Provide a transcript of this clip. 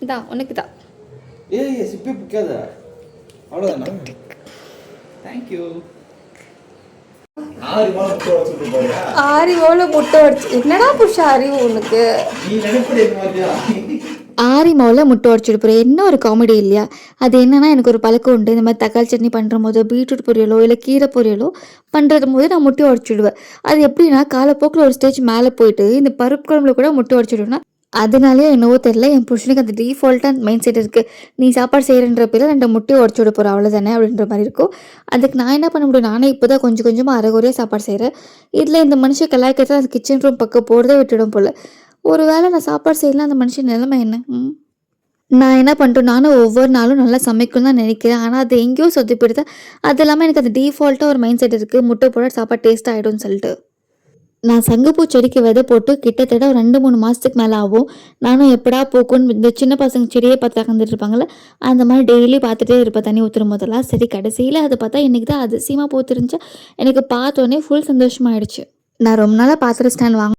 இதான் உனக்கு தான். ஏய் சிப்பே பிடிக்காத. அவ்வளோதானா? தேங்க்யூ. ஆரிவோல முட்டை உடச்சி என்னடா புருஷா அறிவு உனக்கு? நீ நினைப்பது என்ன மாதிரியா? ஆரி மாவில் முட்டை உடச்சிட்டு போகிறேன். என்ன ஒரு காமெடி இல்லையா? அது என்னன்னா, எனக்கு ஒரு பழக்கம் உண்டு. இந்த மாதிரி தக்காளி சட்னி பண்ணுற போதோ, பீட்ரூட் பொரியலோ இல்லை கீரை பொரியலோ பண்ணுறது போது நான் முட்டை உடச்சிடுவேன். அது எப்படின்னா, காலப்போக்கில் ஒரு ஸ்டேஜ் மேலே போயிட்டு இந்த பருப்பு குழம்புல கூட முட்டை உடச்சிடுவேன்னா, அதனாலேயே என்னவோ தெரில, என் புருஷனுக்கு அந்த டீஃபால்ட்டாக மைண்ட் செட் இருக்குது. நீ சாப்பாடு செய்கிறன்ற பேரில் 2 முட்டையை உடச்சி விட போகிற அவ்வளோதானே அப்படின்ற மாதிரி இருக்கும். அதுக்கு நான் என்ன பண்ண முடியும்? நானே இப்போ தான் கொஞ்சம் கொஞ்சமாக அரைகுறையாக சாப்பாடு செய்கிறேன். இதில் இந்த மனுஷன் கலாய்க்கிறதுல அந்த கிச்சன் ரூம் பக்கம் போகிறதே விட்டுடும் போல். ஒரு வேளை நான் சாப்பாடு செய்யலாம், அந்த மனுஷன் நிலைமை என்ன? நான் என்ன பண்ணிட்டேன், நானும் ஒவ்வொரு நாளும் நல்லா சமைக்கணும்னு தான் நினைக்கிறேன். ஆனால் அது எங்கேயோ சொதப்பிடுது. அது இல்லாமல் எனக்கு அது டீஃபால்ட்டாக ஒரு மைண்ட் செட் இருக்குது, முட்டை போட சாப்பாடு டேஸ்ட் ஆகிடும்னு சொல்லிட்டு. நான் சங்குப்பூ செடிக்கு விதை போட்டு கிட்டத்தட்ட ஒரு 2-3 மாதத்துக்கு மேலே ஆகும். நானும் எப்படா பூக்கும்னு இந்த சின்ன பசங்க செடியை பார்த்து உட்காந்துட்டு இருப்பாங்கள்ல, அந்த மாதிரி டெய்லி பார்த்துட்டே இருப்பேன் தண்ணி ஊற்றுற போதெல்லாம். சரி, கடைசியில் அதை பார்த்தா இன்றைக்கி தான் அதிசயமாக பூத்துருந்துச்சு. எனக்கு பார்த்தோன்னே ஃபுல் சந்தோஷமாகிடுச்சு. நான் ரொம்ப நாளாக பாத்திர ஸ்டாண்ட்